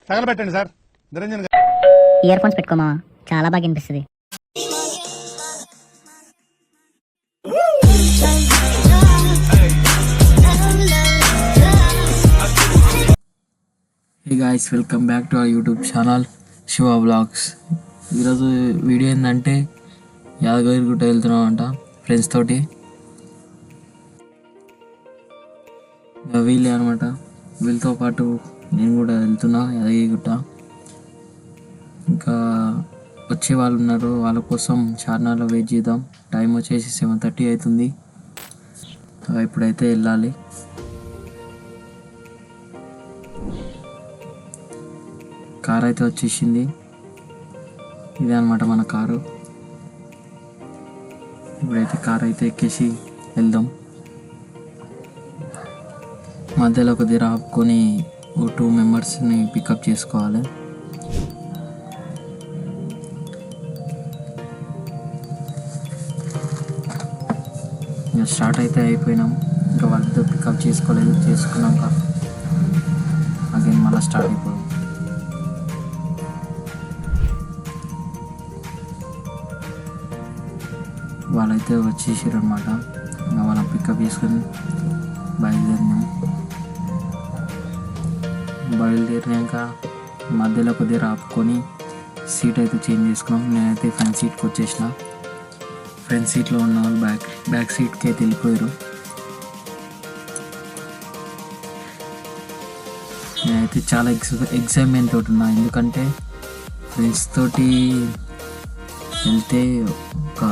తగలబెట్టండి sir. Niranjan ear phones పెట్టుకోమా, చాలా బాగా వినిపిస్తుంది. Hey guys, welcome back to our YouTube channel Shiva vlogs. ఈరోజు వీడియో ఏంటంటే యాదగిరిగుట్ట వెళ్తున్నాం అంట ఫ్రెండ్స్ తోటి. వీళ్ళే అనమాట, వీళ్ళతో పాటు నేను కూడా వెళ్తున్నా యాదగిరిగుట్ట. ఇంకా వచ్చే వాళ్ళు ఉన్నారు, వాళ్ళ కోసం చార్నాలో వెయిట్ చేద్దాం. టైం వచ్చేసి 7:30 అవుతుంది. ఇప్పుడైతే వెళ్ళాలి. కార్ అయితే వచ్చేసింది. ఇదే అనమాట మన కారు. ఇప్పుడైతే కార్ అయితే ఎక్కేసి వెళ్దాం. మధ్యలో కొద్దిగా ఆపుకొని 2 మెంబర్స్ని పికప్ చేసుకోవాలి. ఇంకా స్టార్ట్ అయితే అయిపోయినాం. ఇంకా వాళ్ళతో పికప్ చేసుకోలేదు, చేసుకున్నాక అగైన్ మళ్ళీ స్టార్ట్ అయిపోయాం. వాళ్ళైతే వచ్చేసారు అనమాట. ఇంకా వాళ్ళని పికప్ చేసుకొని బయలుదేరినాక మధ్యలో కొద్దిగా ఆపుకొని సీట్ అయితే చేంజ్ చేసుకున్నాం. నేనైతే ఫ్రంట్ సీట్కి వచ్చేసిన. ఫ్రంట్ సీట్లో ఉన్న వాళ్ళు బ్యాక్ సీట్కి అయితే వెళ్ళిపోయారు. నేనైతే చాలా ఎక్సైట్మెంట్ తోటి ఉన్నా, ఎందుకంటే ఫ్రెండ్స్ తోటి వెళ్తే ఒక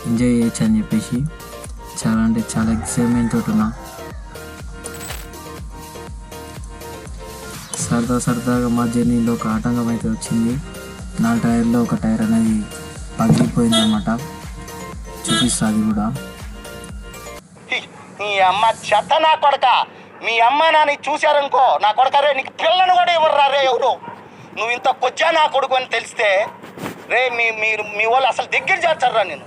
ఎంజాయ్ చేయొచ్చు అని చెప్పేసి చాలా అంటే చాలా ఎక్సైట్మెంట్ తోటి ఉన్నా. సరదాగా మా జర్నీలో ఒక ఆటంకం అయితే వచ్చింది. నా టైర్లో ఒక టైర్ అనేది పగిలిపోయింది అన్నమాట. చూపిస్తా అది కూడా. నీ అమ్మ చెత్త నా కొడక, మీ అమ్మ నాని చూశారనుకో నా కొడక రే, నీకు పిల్లను కూడా ఇవ్వరు రే ఎవరు. నువ్వు ఇంత కొచ్చా నా కొడుకు అని తెలిస్తే రే మీ వాళ్ళు అసలు దగ్గర చేస్తారా నేను.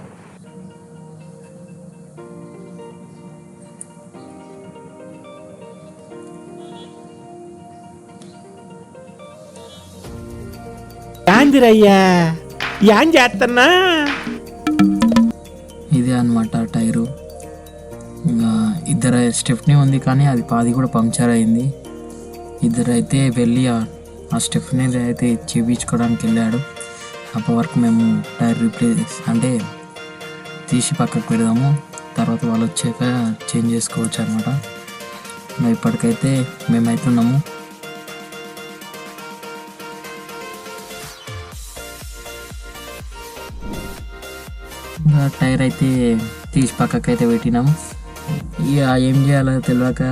యాందిరయ్యా ఏం చేస్తున్నా. ఇదే అనమాట టైరు. ఇంకా ఇద్దరు స్టెఫ్నీ ఉంది, కానీ అది కూడా పంక్చర్ అయింది. ఇద్దరు అయితే వెళ్ళి ఆ స్టెఫ్నీ అయితే చేయించుకోవడానికి వెళ్ళాడు. అప్పటి వరకు మేము టైర్ రీప్లేస్ అంటే తీసి పక్కకు పెడదాము, తర్వాత వాళ్ళు వచ్చాక చేంజ్ చేసుకోవచ్చు అనమాట. ఇప్పటికైతే మేమైతే ఉన్నాము. ఇంకా టైర్ అయితే తీసి పక్కకు అయితే పెట్టినాము. ఇక ఏం చేయాలో తెలియక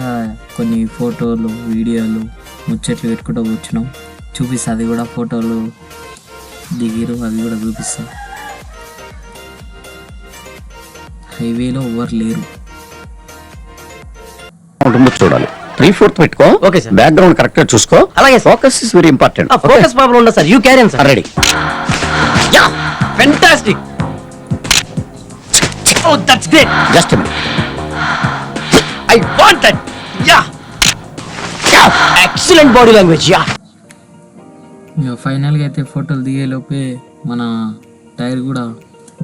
కొన్ని ఫోటోలు వీడియోలు ముచ్చట్లు పెట్టుకుంటూ కూర్చున్నాం. చూపిస్తా, అది కూడా ఫోటోలు దిగిరు, అది కూడా చూపిస్తా. హైవేలో ఎవరు లేరు. చూడాలి 3/4 పెట్టుకో. Okay sir. బ్యాక్గ్రౌండ్ కరెక్ట్ గా చూసుకో. అలాగే sir. Focus is very important. Focus problem ఉండదు sir, you carry on sir. Ready. Yeah fantastic. Oh that's great. Just I want that. Yeah excellent body language. Yeah ఇక ఫైనల్గా అయితే ఫోటోలు దిగేలోపే మన tyre కూడా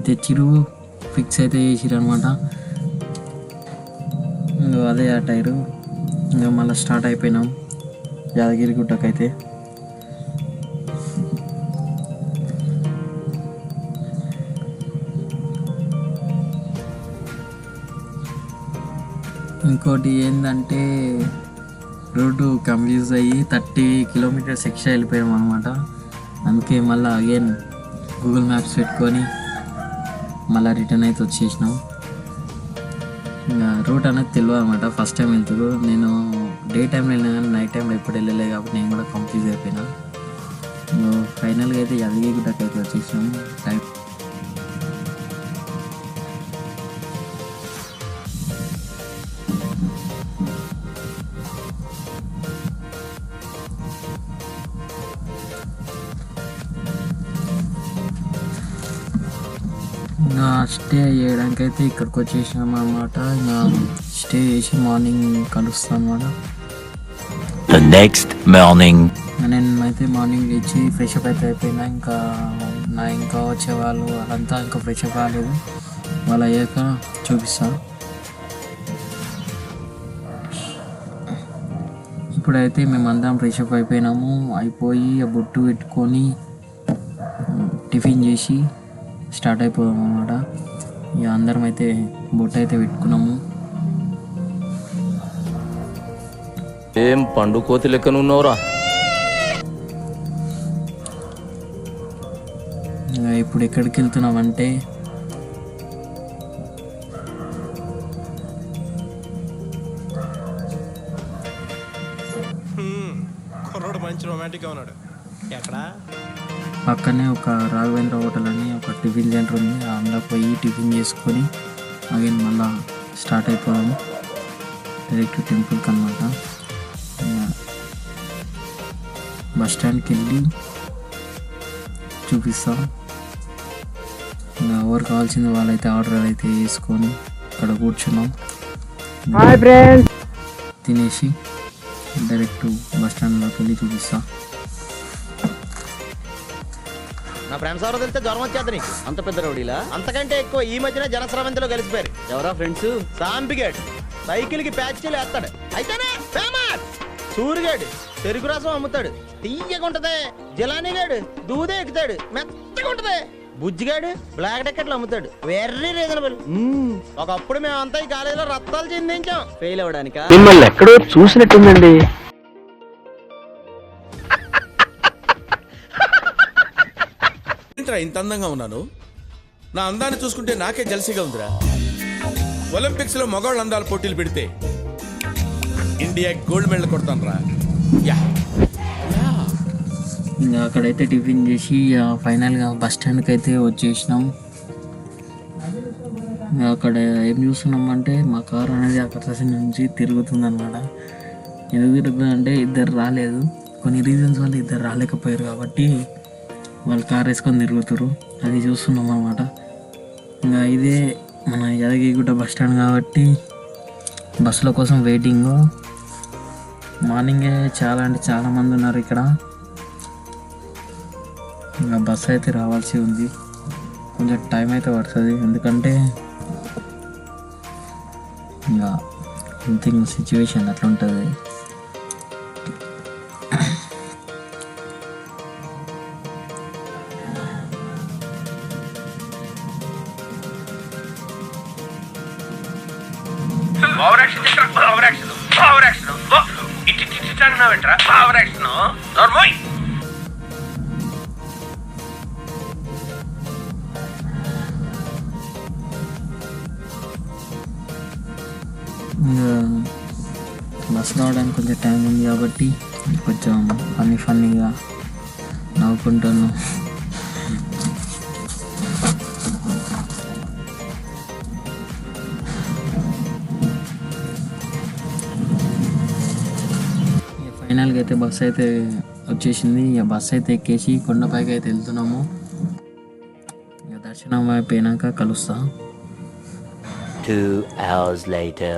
తెచ్చిరు, ఫిక్స్ అయితే చేసిరు అనమాట. అదే ఆ టైరు. ఇంకా మళ్ళీ స్టార్ట్ అయిపోయినాం యాదగిరిగుట్టకైతే. ఇంకోటి ఏంటంటే రోడ్డు కన్ఫ్యూజ్ అయ్యి 30 కిలోమీటర్స్ ఎక్స్ట్రా వెళ్ళిపోయాం అనమాట. అందుకే మళ్ళీ అగైన్ గూగుల్ మ్యాప్స్ పెట్టుకొని మళ్ళీ రిటర్న్ అయితే వచ్చేసినాం. ఇంకా రూట్ అనేది తెలియదు అనమాట, ఫస్ట్ టైం వెళ్తురు. నేను డే టైంలో వెళ్ళినా కానీ నైట్ టైంలో ఎప్పుడు వెళ్ళలేదు కాబట్టి నేను కూడా కన్ఫ్యూజ్ అయిపోయినా. ఫైనల్గా అయితే యాదగిరిగుట్టకి అయితే వచ్చేసినాం. టైం ఇంకా స్టే చేయడానికి అయితే ఇక్కడికి వచ్చేసినాం అన్నమాట. ఇంకా స్టే చేసి మార్నింగ్ కలుస్తాం అన్నమాట. The next morning. నేను అయితే మార్నింగ్ లేచి ఫ్రెష్ అప్ అయితే అయిపోయినా, ఇంకా వచ్చేవాళ్ళు వాళ్ళంతా ఇంకా ఫ్రెష్ అప్ కాలేదు. వాళ్ళు అయ్యాక చూపిస్తా. ఇప్పుడైతే మేమందరం ఫ్రెష్ అప్ అయిపోయినాము. అయిపోయి ఆ బొట్టు పెట్టుకొని టిఫిన్ చేసి స్టార్ట్ అయిపోదాం అన్నమాట. ఇక అందరం అయితే బొట్టు అయితే పెట్టుకున్నాము. ఏం పండు కోతి లెక్కన ఉన్నావురా? ఇప్పుడు ఎక్కడికి వెళ్తున్నామంటే కుర్రోడు మంచి రొమాంటిక్గా ఉన్నాడు. ఎక్కడ? పక్కనే ఒక రాఘవేంద్ర హోటల్ అని ఒక టిఫిన్ సెంటర్ ఉంది. అందులో పోయి టిఫిన్ చేసుకొని అగైన్ మళ్ళీ స్టార్ట్ అయిపోయాము డైరెక్ట్ టెంపుల్కి అనమాట. బస్ స్టాండ్కి వెళ్ళి చూపిస్తాం. ఇంకా ఎవరు కావాల్సింది వాళ్ళైతే ఆర్డర్ అయితే వేసుకొని అక్కడ కూర్చున్నాం. తినేసి డైరెక్ట్ బస్ స్టాండ్లోకి వెళ్ళి చూపిస్తా. నా ఫ్రెండ్స్ ఎవరో తెలిస్తే జ్వరం వచ్చేది నీకు. అంత పెద్ద రౌడీలా? అంతకంటే ఎక్కువ ఈ మధ్యన జనస్రవంతిలో కలిసిపోయారు. ఎవరా ఫ్రెండ్స్? సాంపిగేడ్ సైకిల్ కి ప్యాచ్లు వేస్తాడు, అయితేనే ఫేమస్. సూరిగాడు పెరుగు రసం అమ్ముతాడు, తీయగా ఉంటది. జిలానీగాడు దూదే ఎక్కుతాడు, మెత్తగా ఉంటది. బుజ్జిగాడు బ్లాక్ టికెట్లు అమ్ముతాడు, వెరీ రీజనబుల్. ఒకప్పుడు మేమంతా ఈ కాలేజీలో రత్తాలు చెందించాం ఫెయిల్ అవ్వడానిక. మిమ్మల్ని ఎక్కడో చూసినట్టుందండి. ఇంత అందంగా ఉన్నాను, నా అందాన్ని చూసుకుంటే నాకే జలసిగా ఉందిరా. ఒలింపిక్స్ లో మగవాళ్ళ అందాల పోటీలు పెడితే ఇండియా గోల్డ్ మెడల్ కొడతాను రా. ఇంకా అక్కడైతే టిఫిన్ చేసి ఫైనల్గా బస్ స్టాండ్కి అయితే వచ్చేసినాం. అక్కడ ఏం చూస్తున్నామంటే మా కార్ అనేది అక్కడ నుంచి తిరుగుతుంది అనమాట. ఎందుకు తిరుగుతుంది అంటే ఇద్దరు రాలేదు, కొన్ని రీజన్స్ వల్ల ఇద్దరు రాలేకపోయారు కాబట్టి వాళ్ళు కార్ వేసుకొని తిరుగుతారు, అది చూస్తున్నాం అన్నమాట. ఇంకా ఇదే మన యాదగిరిగుట్ట బస్ స్టాండ్ కాబట్టి బస్సుల కోసం వెయిటింగ్. మార్నింగే చాలా అంటే చాలా మంది ఉన్నారు ఇక్కడ. ఇంకా బస్సు అయితే రావాల్సి ఉంది, కొంచెం టైం అయితే పడుతుంది. ఎందుకంటే ఇంకా సంథింగ్ సిచ్యువేషన్ అట్లా ఉంటుంది. బస్ రావడానికి కొంచెం టైం ఉంది కాబట్టి కొంచెం ఫన్నీగా నవ్వుకుంటాను. ఫైనల్గా అయితే బస్ అయితే వచ్చేసింది. ఇక బస్ అయితే ఎక్కేసి కొండపైకి అయితే వెళ్తున్నాము. ఇక దర్శనం అయిపోయినాక కలుస్తా. 2 hours later.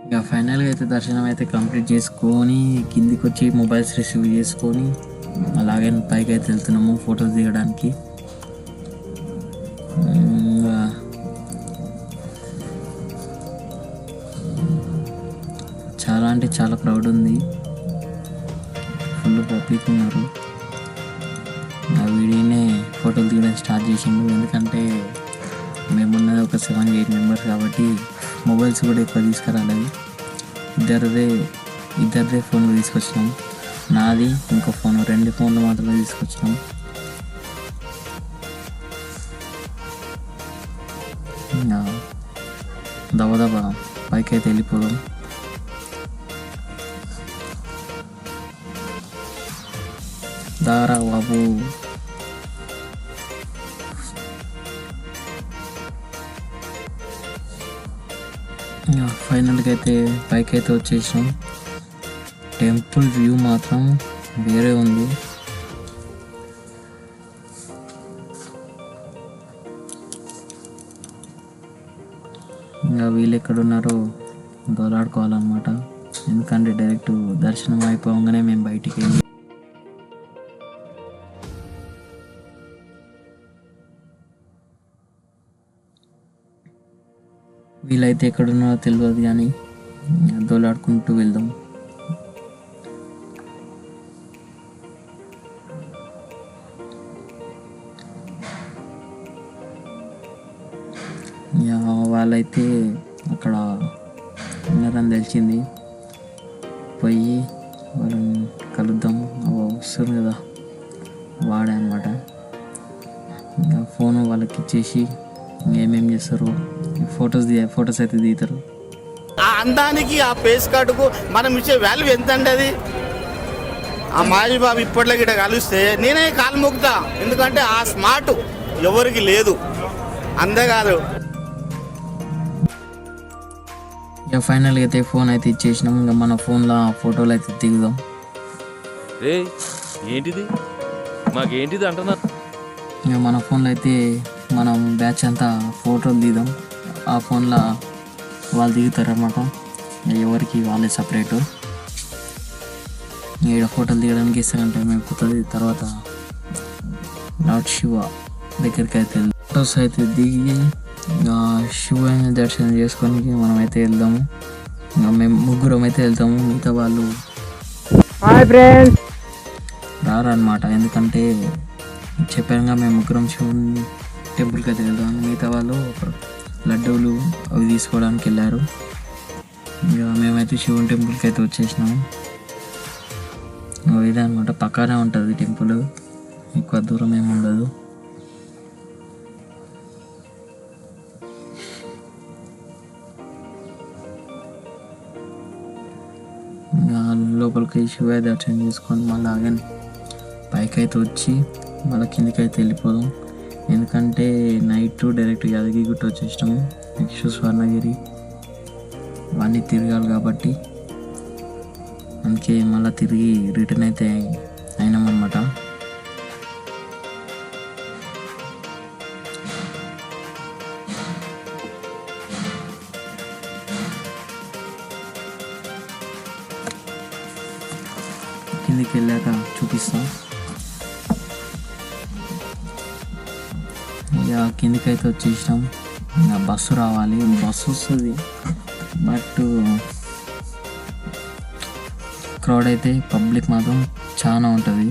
ఇక ఫైనల్గా అయితే దర్శనం అయితే కంప్లీట్ చేసుకొని కిందికి వచ్చి మొబైల్స్ రిసీవ్ చేసుకొని అలాగే పైకి అయితే వెళ్తున్నాము ఫొటోస్ దిగడానికి. చాలా అంటే చాలా క్రౌడ్ ఉంది, ఫుల్ పబ్లిక్ ఉన్నారు. ఆ వీడియోనే ఫోటోలు తీయడం స్టార్ట్ చేసిండు, ఎందుకంటే మేమున్నది ఒక 7-8 మెంబర్స్ కాబట్టి మొబైల్స్ కూడా ఎక్కువ తీసుకురాలేదు. ఇద్దరిదే ఫోన్లు తీసుకొచ్చినాం, నాది ఇంకో ఫోన్, 2 ఫోన్లు మాత్రమే తీసుకొచ్చినాం. దబదబా పైకి అయితే వెళ్ళిపోదాం. దారా బాబు. ఫైనల్గా అయితే పైకి అయితే వచ్చేసాం. టెంపుల్ వ్యూ మాత్రం వేరే ఉంది. ఇంకా వీళ్ళు ఎక్కడున్నారో దోలాడుకోవాలన్నమాట. ఎందుకంటే డైరెక్ట్ దర్శనం అయిపోగానే మేము బయటికి వెళ్ళి వీలైతే ఎక్కడున్నారో తెలియదు కానీ దోలాడుకుంటూ వెళ్దాం. వాళ్ళైతే అక్కడ ఉన్నారని తెలిసింది, పోయి వాళ్ళని కలుద్దాం వస్తుంది కదా వాడే అనమాట. ఇంకా ఫోన్ వాళ్ళకి ఇచ్చేసి ఏమేమి చేస్తారు, ఫొటోస్ అయితే దిగుతారు. ఆ అందానికి ఆ ఫేస్ కార్డుకు మనం ఇచ్చే వాల్యూ ఎంత అండి అది. ఆ మాజీ బాబు ఇప్పట్లో గిట్ట కలిస్తే నేనే కాలు మొక్కుతా, ఎందుకంటే ఆ స్మార్ట్ ఎవరికి లేదు. అంతేకాదు ఇక ఫైనల్గా అయితే ఫోన్ అయితే ఇచ్చేసినాం. ఇంకా మన ఫోన్లో ఫోటోలు అయితే దిగుదాం. రే ఏంటిది మాకేంటిది అంటున్నారు. ఇక మన ఫోన్లో అయితే మనం బ్యాచ్ అంతా ఫోటోలు దిగుదాం. ఆ ఫోన్లో వాళ్ళు దిగుతారు అన్నమాట, ఎవరికి వాళ్ళే సపరేటు. ఈడ ఫోటోలు దిగడానికి ఇస్తానంటే మేము పోతుంది. తర్వాత లార్డ్ శివ దగ్గరికి అయితే ఫొటోస్ అయితే దిగి శివుని దర్శనం చేసుకొని మనమైతే వెళ్దాము. మేము ముగ్గురం అయితే వెళ్తాము, మిగతా వాళ్ళు రారన్నమాట. ఎందుకంటే చెప్పానుగా మేము ముగ్గురం శివుని టెంపుల్కి అయితే వెళ్దాం. మిగతా వాళ్ళు లడ్డూలు అవి తీసుకోవడానికి వెళ్ళారు. ఇక మేమైతే శివుని టెంపుల్కి అయితే వచ్చేసినాము. ఇదే అనమాట, పక్కనే ఉంటుంది టెంపుల్, ఎక్కువ దూరం ఏమి ఉండదు. లోపలికి శివ దర్శనం చేసుకొని మళ్ళీ ఆగని పైకి అయితే వచ్చి మళ్ళీ కిందికి అయితే వెళ్ళిపోదాం. ఎందుకంటే నైట్ డైరెక్ట్ యాదగిరిగుట్ట వచ్చేసినాము. నెక్స్ట్ స్వర్ణగిరి అవన్నీ తిరగాలి కాబట్టి అందుకే మళ్ళీ తిరిగి రిటర్న్ అయితే అయినామన్నమాట. కిందికి వెళ్ళాక చూపిస్తాం. ఇక కిందికి అయితే వచ్చేసినాం. ఇంకా బస్సు రావాలి, బస్సు వస్తుంది, బట్ క్రౌడ్ అయితే పబ్లిక్ మాత్రం చాలా ఉంటుంది.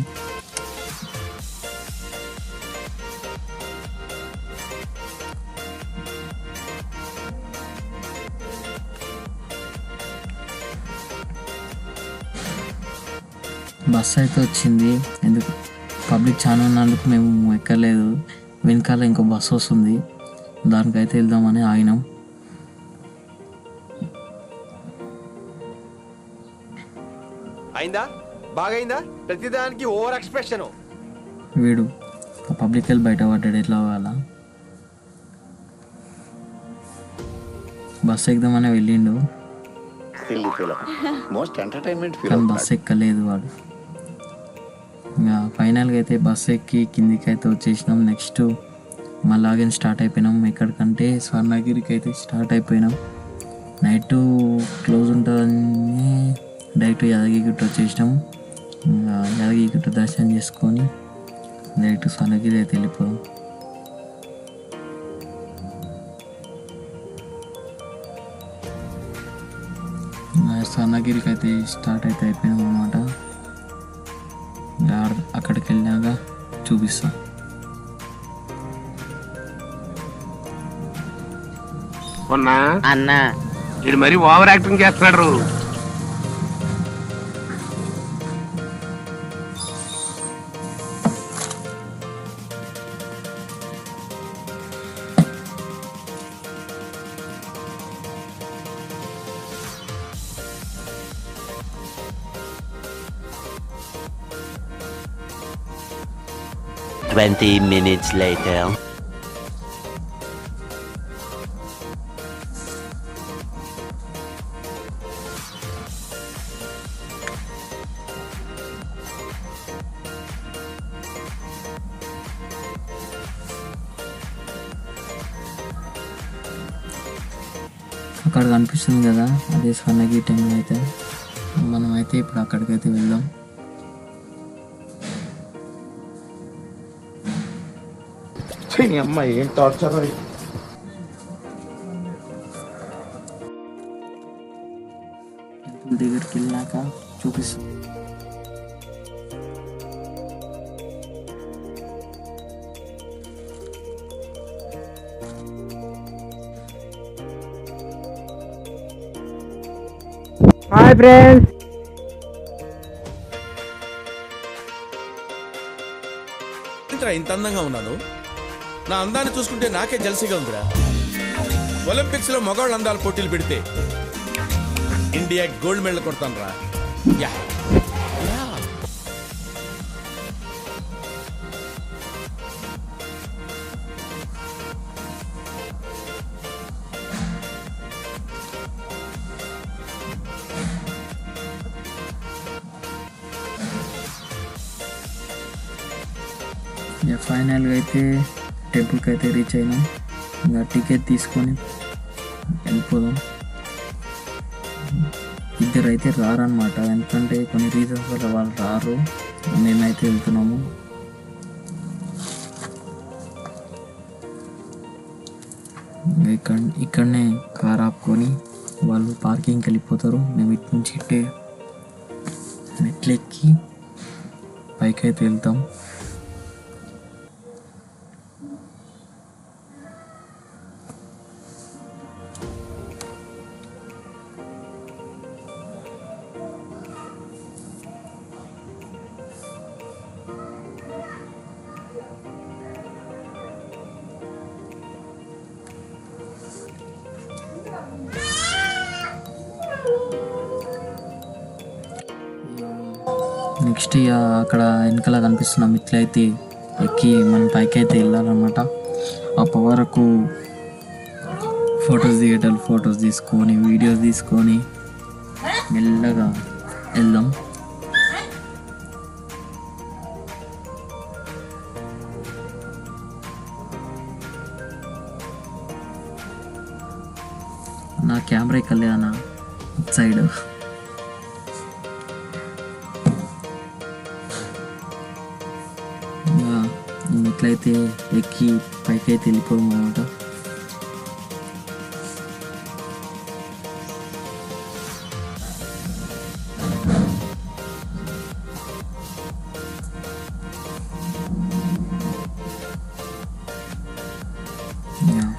బస్సు అయితే వచ్చింది. ఎందుకు పబ్లిక్ చాలా ఉన్నందుకు మేము ఎక్కలేదు. వెనకాల ఇంకో బస్సు వస్తుంది, దానికైతే వెళ్దామని ఆగినాం. అయిందా బాగైందా, ప్రతిదానికి ఓవర్ ఎక్స్ప్రెషన్. వీడు పబ్లిక్ వెళ్ళి బయట పడ్డాడు, ఎట్లా అవ్వాలా. బస్సు ఎక్కుదామని వెళ్ళిండు కానీ బస్సు ఎక్కలేదు వాడు. ఇంకా ఫైనల్గా అయితే బస్సు ఎక్కి కిందికి అయితే వచ్చేసినాం. నెక్స్ట్ మళ్ళీ స్టార్ట్ అయిపోయినాం. ఎక్కడికంటే స్వర్ణగిరికి అయితే స్టార్ట్ అయిపోయినాం. నైట్ క్లోజ్ ఉంటుందని డైరెక్ట్ యాదగిరిగుట్ట వచ్చేసినాం. ఇంకా యాదగిరిగుట్ట దర్శనం చేసుకొని డైరెక్ట్ స్వర్ణగిరి అయితే వెళ్ళిపోయాం. స్వర్ణగిరికి అయితే స్టార్ట్ అయితే అయిపోయినాం అన్నమాట. అక్కడికి వెళ్ళాక చూపిస్తాం. అన్నా ఇది మరి ఓవర్ యాక్టింగ్ చేస్తున్నాడు. Twenty minutes later. అక్కడ కనిపిస్తుంది కదా, అదే స్వర్ణగిరి టెంపుల్ అయితే మనం అయితే ఇప్పుడు అక్కడికైతే వెళ్దాం. అమ్మ ఏం టార్చర్. టెంపుల్ దగ్గరికి వెళ్ళాక చూపిస్తాం. హాయ్ ఫ్రెండ్స్, ఏంట్రా ఇంత అందంగా ఉన్నాను? నా అందాన్ని చూసుకుంటే నాకే జలసిగా ఉందిరా. ఒలింపిక్స్ లో మగవాళ్ళ అందాల పోటీలు పెడితే ఇండియా గోల్డ్ మెడల్ కొడతాను రా. యా ఫైనల్గా అయితే టెంపుల్కి అయితే రీచ్ అయినాం. ఇంకా టికెట్ తీసుకొని వెళ్ళిపోదాం. ఇద్దరు అయితే రారనమాట, ఎందుకంటే కొన్ని రీజన్స్ వల్ల వాళ్ళు రారు. మేమైతే వెళ్తున్నాము. ఇక్కడనే కార్ ఆపుకొని వాళ్ళు పార్కింగ్కి వెళ్ళిపోతారు. మేము ఇటు నుంచి ఇట్టే మెట్లెక్కి పైకి అయితే వెళ్తాం. నెక్స్ట్ ఇక అక్కడ వెనకాల కనిపిస్తున్న మెట్లు అయితే ఎక్కి మనం పైకి అయితే వెళ్ళాలన్నమాట. అప్పటి వరకు ఫొటోస్ తీసుకొని వీడియోస్ తీసుకొని మెల్లగా వెళ్దాం. నా కెమెరా ఇక్కడ లేదన్నా సైడ్. ఇట్లయితే ఎక్కి పైకి అయితే వెళ్ళిపోయాం అన్నమాట.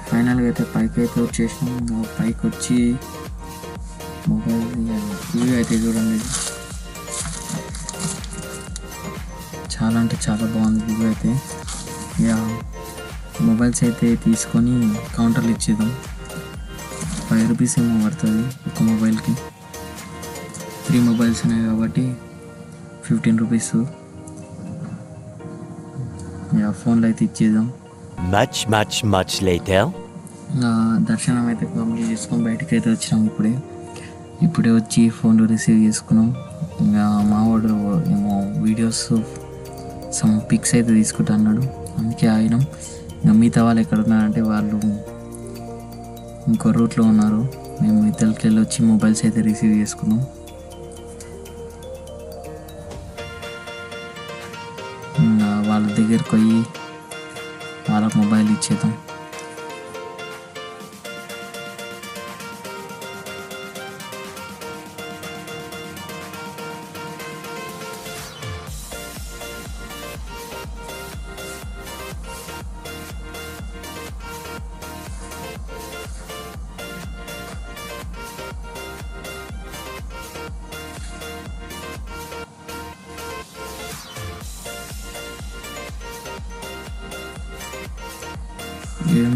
ఫైనల్గా అయితే పైకి అయితే వచ్చేసినాం. పైకి వచ్చి మొబైల్ వ్యూ అయితే చూడండి, చాలా అంటే చాలా బాగుంది వ్యూ అయితే. ఇక మొబైల్స్ అయితే తీసుకొని కౌంటర్లు ఇచ్చేద్దాం. 5 రూపీస్ ఏమో పడుతుంది ఒక మొబైల్కి. 3 మొబైల్స్ ఉన్నాయి కాబట్టి 15 రూపీస్. ఇక ఫోన్లో అయితే ఇచ్చేద్దాం. Much later. దర్శనం అయితే కంప్లీట్ చేసుకొని బయటకు అయితే వచ్చినాం. ఇప్పుడే వచ్చి ఫోన్లో రిసీవ్ చేసుకున్నాం. ఇంకా మా వాడు ఏమో వీడియోస్ సమ్ పిక్స్ అయితే తీసుకుంటా అన్నాడు, అందుకే ఆగినాం. ఇంకా మిగతా వాళ్ళు ఎక్కడ ఉన్నారంటే వాళ్ళు ఇంకో రూట్లో ఉన్నారు. మేము ఇతలకి వెళ్ళి వచ్చి మొబైల్స్ అయితే రిసీవ్ చేసుకున్నాం. వాళ్ళ దగ్గరికి పోయి వాళ్ళ మొబైల్ ఇచ్చేద్దాం.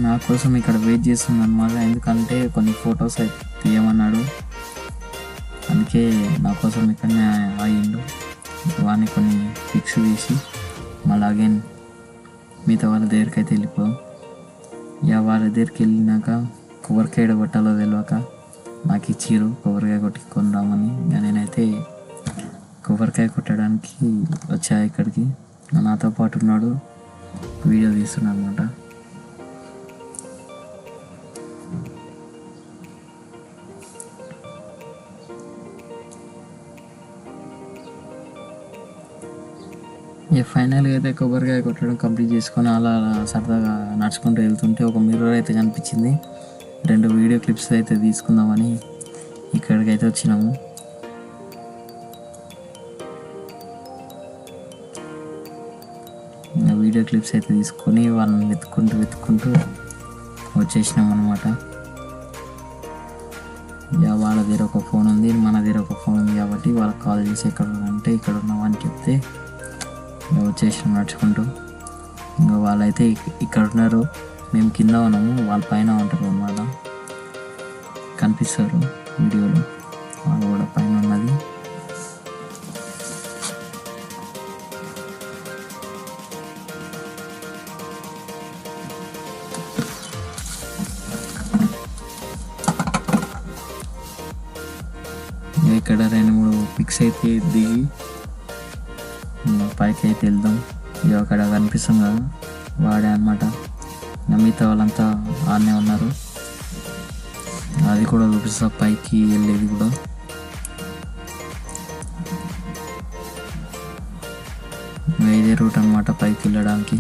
నా కోసం ఇక్కడ వెయిట్ చేస్తుంది అనమాట, ఎందుకంటే కొన్ని ఫొటోస్ అయితే తీయమన్నాడు. అందుకే నా కోసం ఇక్కడనే ఆగిండు. వాడిని కొన్ని పిక్స్ తీసి మళ్ళీ అగైన్ మిగతా వాళ్ళ దగ్గరికి అయితే వెళ్ళిపోయాం. ఇక వాళ్ళ దగ్గరికి వెళ్ళినాక కొబ్బరికాయ కొట్టాలో తెలియక నాకు ఇచ్చిర్రు కొబ్బరికాయ కొట్టుకొని రామని. ఇక నేనైతే కొబ్బరికాయ కొట్టడానికి వచ్చా ఇక్కడికి. నాతో పాటు ఉన్నాడు, వీడియో తీస్తున్నాడు అనమాట. ఇక ఫైనల్గా అయితే కొబ్బరికాయ కొట్టడం కంప్లీట్ చేసుకొని అలా అలా సరదాగా నడుచుకుంటూ వెళ్తుంటే ఒక మిర్రర్ అయితే కనిపించింది. 2 వీడియో క్లిప్స్ అయితే తీసుకుందామని ఇక్కడికైతే వచ్చినాము. వీడియో క్లిప్స్ అయితే తీసుకొని వాళ్ళని వెతుక్కుంటూ వచ్చేసినాం అనమాట. ఇక వాళ్ళ దగ్గర ఒక ఫోన్ ఉంది, మన దగ్గర ఒక ఫోన్ ఉంది కాబట్టి వాళ్ళకి కాల్ చేసి ఎక్కడ అంటే ఇక్కడ ఉన్నామని చెప్తే వచ్చేసినాం నడుచుకుంటూ. ఇంకా వాళ్ళైతే ఇక్కడ ఉన్నారు, మేము కింద ఉన్నాము, వాళ్ళ పైన ఉంటారు అన్నమాట. కనిపిస్తారు వీడియోలో, వాళ్ళు కూడా పైన ఉన్నది. ఇక్కడ 2-3 పిక్స్ అయితే దిగి పైకి అయితే వెళ్దాం. ఇక అక్కడ కనిపిస్తుంది కదా వాడే అనమాట. మిగతా వాళ్ళంతా ఆడనే ఉన్నారు, అది కూడా చూపిస్తా పైకి వెళ్ళేది కూడా. ఇదే రూట్ అనమాట పైకి వెళ్ళడానికి.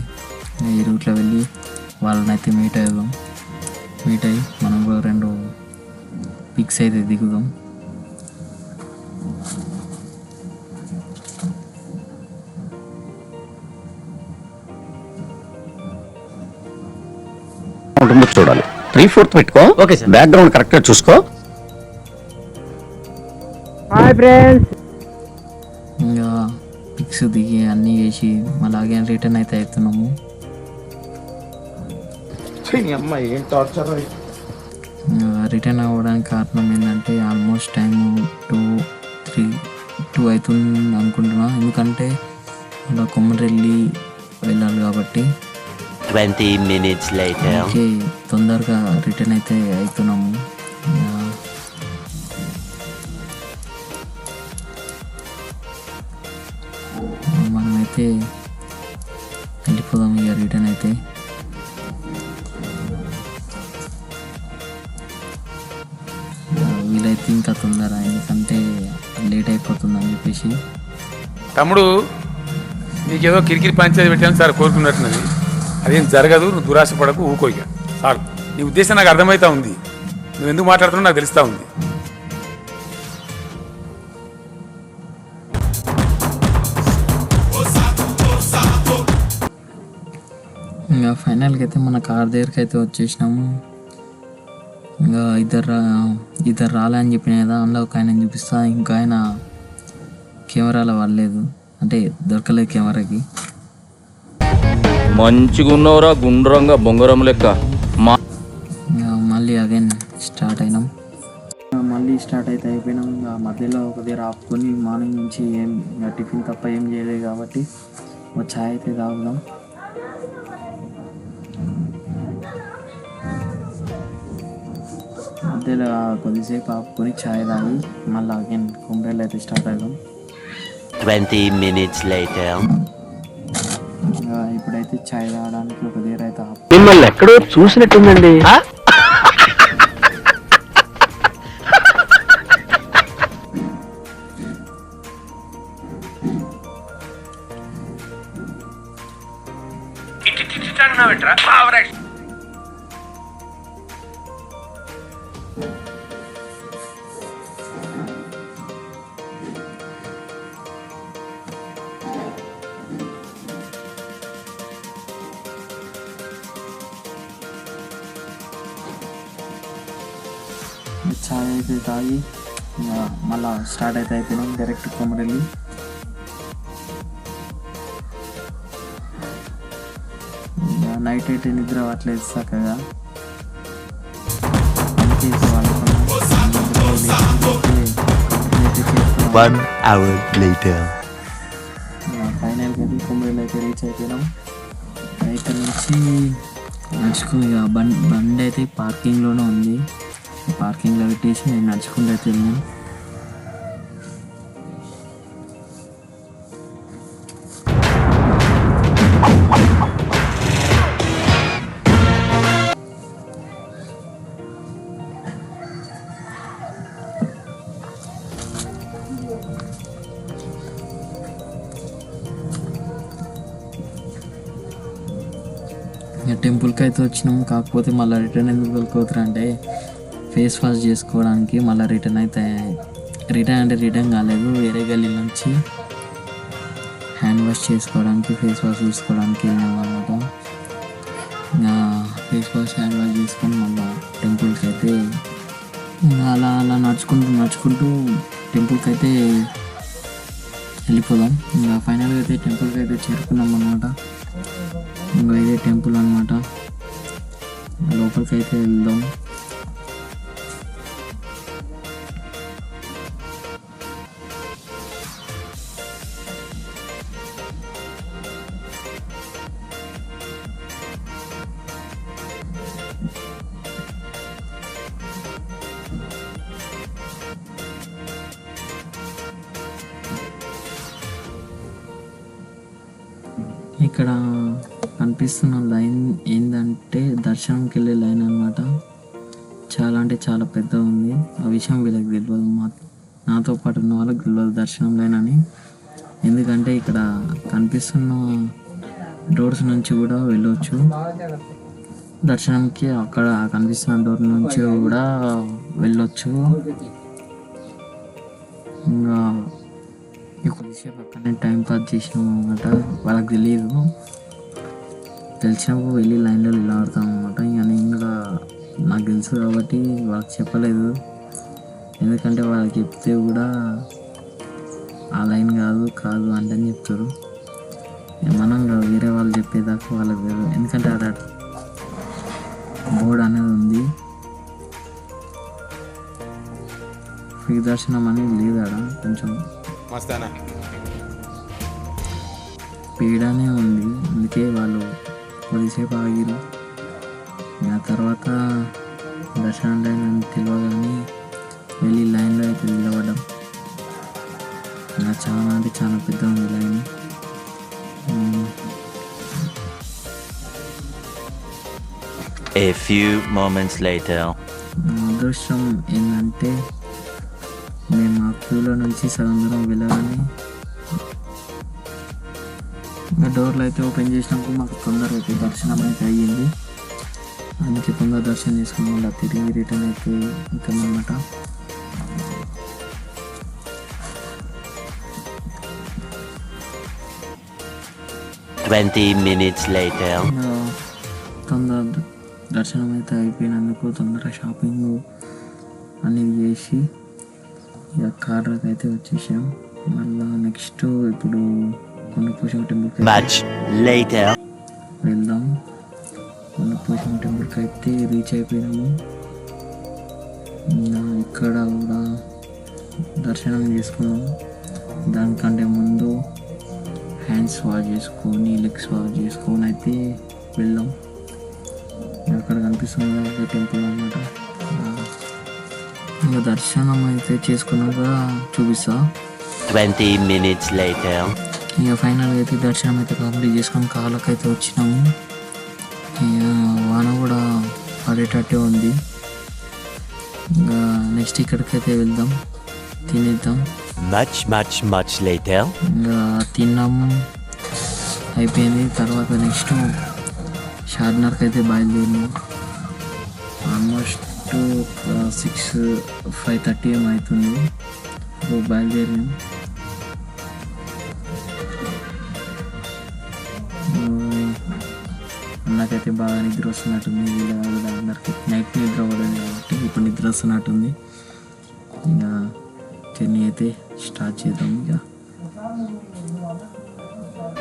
ఈ రూట్లో వెళ్ళి వాళ్ళని అయితే మీట్ అయ్యి మనం కూడా 2 పిక్స్ అయితే దిగుదాం. చూడాలి 3/4 పెట్టుకో. Okay sir. బ్యాక్గ్రౌండ్ కరెక్ట్ గా చూసుకో. Hi friends. ఇంకా పిక్స్ దిగి అన్నీ చేసి అలాగే రిటర్న్ అయితే అవుతున్నాము. రిటర్న్ అవ్వడానికి కారణం ఏంటంటే ఆల్మోస్ట్ టైం 2 అవుతుంది అనుకుంటున్నా. ఎందుకంటే అలా కొమ్మరెల్లి వెళ్ళాలి కాబట్టి 20 minutes later. ఓకే, తొందరగా రిటర్న్ అయితే అవుతున్నాము. మనమైతే వెళ్ళిపోదాం ఇక రిటర్న్ అయితే. వీలైతే ఇంకా తొందర, ఎందుకంటే లేట్ అయిపోతుందని చెప్పేసి. తమ్ముడు నీకేదో కిరికిరి పంచాయతీ పెట్టాను సార్ కోరుకున్నట్టున్నది. అదేం జరగదు, నువ్వు దురాశ పడకు, ఊకోయిక సార్. నీ ఉద్దేశం నాకు అర్థమవుతా ఉంది, నువ్వు ఎందుకు మాట్లాడుతున్నావు నాకు తెలుస్తూ ఉంది. ఇంకా ఫైనల్గా అయితే మన కార్ దగ్గరికి అయితే వచ్చేసినాము. ఇంకా ఇద్దరు రాలని చెప్పిన కదా, అందులో ఒక ఆయన చూపిస్తా, ఇంకా ఆయన కెమెరాలో వాడలేదు, అంటే దొరకలేదు కెమెరాకి. మంచిగా ఉన్నవరా గుండ్రంగా బొంగరం లెక్క. మళ్ళీ అగైన్ స్టార్ట్ అయినాం. మళ్ళీ స్టార్ట్ అయితే అయిపోయినాం. ఇంకా మధ్యలో ఒక దగ్గర ఆపుకొని మార్నింగ్ నుంచి ఏం టిఫిన్ తప్ప ఏం చేయలేదు కాబట్టి ఒక ఛాయ్ అయితే తాగుదాం. మధ్యలో కొద్దిసేపు ఆపుకొని ఛాయ్ తాగి మళ్ళీ అగైన్ కొమ్మరేళ్ళు అయితే స్టార్ట్ అవుదాం. 20 minutes later. ఇంకా ఇప్పుడైతే ఛాయ్ తాగడానికి ఒక దగ్గర అయితే మిమ్మల్ని ఎక్కడో చూసినట్టుందండి. ఛాయ్ అయితే తాగి మళ్ళీ స్టార్ట్ అయితే అయిపోయినాం డైరెక్ట్ కొమ్మరెల్లి. నైట్ అయితే నిద్ర అవ్వట్లేదు చక్కగా, అందుకే 1 hour later. ఫైనల్గా అయితే కొమ్మరెల్లి అయితే రీచ్ అయిపోయినాం. ఇక్కడ నుంచి నడుచుకుని ఇక బండి అయితే పార్కింగ్లోనే ఉంది, పార్కింగ్లో పెట్టేసి నేను నడుచుకుంటూ అయితే వెళ్ళాను. ఇంకా టెంపుల్కి అయితే వచ్చినాము. కాకపోతే మళ్ళీ రిటర్న్ ఎందుకు వెళ్ళిపోతారు అంటే ఫేస్ వాష్ చేసుకోవడానికి మళ్ళీ రిటర్న్ అయితే రిటర్న్ కాలేదు, వేరే గల్లీ నుంచి హ్యాండ్ వాష్ చేసుకోవడానికి ఫేస్ వాష్ చేసుకోవడానికి వెళ్ళాము అనమాట. ఇంకా ఫేస్ వాష్ హ్యాండ్ వాష్ చేసుకొని మళ్ళీ టెంపుల్కి అయితే అలా నడుచుకుంటూ టెంపుల్కి అయితే వెళ్ళిపోదాం. ఇంకా ఫైనల్గా అయితే టెంపుల్కి అయితే చేరుకున్నాం అనమాట. ఇంకా ఇదే టెంపుల్ అనమాట, లోపలికి అయితే వెళ్దాం. ఇక్కడ కనిపిస్తున్న లైన్ ఏంటంటే దర్శనంకి వెళ్ళే లైన్ అనమాట. చాలా అంటే చాలా పెద్ద ఉంది. ఆ విషయం వీళ్ళకి తెలియదు, నాతో పాటు ఉన్న వాళ్ళకి తెలియదు దర్శనం లైన్ అని. ఎందుకంటే ఇక్కడ కనిపిస్తున్న డోర్స్ నుంచి కూడా వెళ్ళొచ్చు దర్శనంకి. అక్కడ కనిపిస్తున్న డోర్ నుంచి కూడా వెళ్ళొచ్చు. ఇంకా కొద్దిసేపు అక్కడనే టైం పాస్ చేసినాం అనమాట. వాళ్ళకి తెలియదు, తెలిసినప్పుడు వెళ్ళి లైన్లో ఇలా ఆడతాం అనమాట. ఇంకా నేను కూడా నాకు తెలుసు కాబట్టి వాళ్ళకి చెప్పలేదు. ఎందుకంటే వాళ్ళకి చెప్తే కూడా ఆ లైన్ కాదు అంటే అని చెప్తారు. మనం వేరే వాళ్ళు చెప్పేదాకా వాళ్ళకి తెలియదు. ఎందుకంటే ఆడ బోర్డు అనేది ఉంది, ఫ్రీ దర్శనం అనేది లేదు ఆడ. కొంచెం పీడానే ఉంది, అందుకే వాళ్ళు కొద్దిసేపు ఆగిరు. ఆ తర్వాత దర్శనం లైన్ అని తెలియగానే వెళ్ళి లైన్లో అయితే నిలబడ్డాం. ఇంకా చాలా అంటే చాలా పెద్ద ఉంది line. A few moments later. అదృష్టం ఏంటంటే మేము ఆ క్యూలో నుంచి సగం దూరం వెళ్ళగానే ఇంకా డోర్లు అయితే ఓపెన్ చేసినప్పుడు మాకు తొందరగా అయితే దర్శనం అయితే అయ్యింది. అందుకే తొందర దర్శనం చేసుకుని మళ్ళీ తిరిగి రిటర్న్ అయితే ఉంటామన్నమాట. minutes later. తొందర దర్శనం అయితే అయిపోయినందుకు తొందర షాపింగ్ అనేది చేసి ఇక కార్లోకి అయితే వచ్చేసాం. మళ్ళీ నెక్స్ట్ ఇప్పుడు కొండపోచమ్మ టెంపుల్కి వెళ్దాం. కొండపోచమ్మ టెంపుల్కి అయితే రీచ్ అయిపోయినాము. ఇక్కడ కూడా దర్శనం చేసుకున్నాం. దానికంటే ముందు హ్యాండ్స్ వాష్ చేసుకొని లెగ్స్ వాష్ చేసుకొని అయితే వెళ్ళాం. అక్కడ కనిపిస్తుంది టెంపుల్ అన్నమాట. ఇంకా దర్శనం అయితే చేసుకున్నాక చూపిస్తా. 20 minutes later. ఇక ఫైనల్గా అయితే దర్శనం అయితే కంప్లీట్ చేసుకొని కార్లోకి అయితే వచ్చినాము. ఇక వాన కూడా పడేటట్టే ఉంది. ఇంకా నెక్స్ట్ ఇక్కడికైతే వెళ్దాం, తినేద్దాం. Much later. ఇంకా తిన్నాము అయిపోయింది. తర్వాత నెక్స్ట్ షార్మినార్కి అయితే బయలుదేరినాం. ఆల్మోస్ట్ 5:30 ఏమో అవుతుంది. బయలుదేరినాం. నాకైతే బాగా నిద్ర వస్తున్నట్టుంది. అందరికి నైట్ నిద్ర అవ్వలేదు కాబట్టి ఇప్పుడు నిద్ర వస్తున్నట్టుంది. ఇక జర్నీ అయితే స్టార్ట్ చేద్దాం. ఇక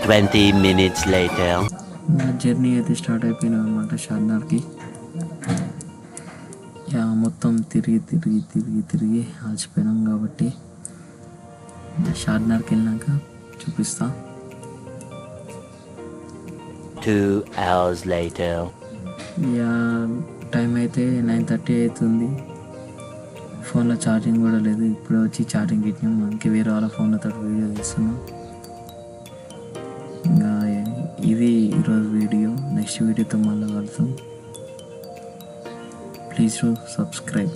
20 minutes later. జర్నీ అయితే స్టార్ట్ అయిపోయినాం అనమాట షార్మినార్కి. ఇక మొత్తం తిరిగి అలసిపోయినాం కాబట్టి షార్మినార్కి వెళ్ళినాక చూపిస్తా. 2 hours later. ఇక టైం అయితే 9:30 అవుతుంది. ఫోన్లో ఛార్జింగ్ కూడా లేదు. ఇప్పుడే వచ్చి ఛార్జింగ్ పెట్టినాం. మనకి వేరే వాళ్ళ ఫోన్లతో వీడియో తీస్తున్నాం. ఇంకా ఇది ఈరోజు వీడియో. నెక్స్ట్ వీడియోతో మళ్ళీ కలుద్దాం. Please subscribe.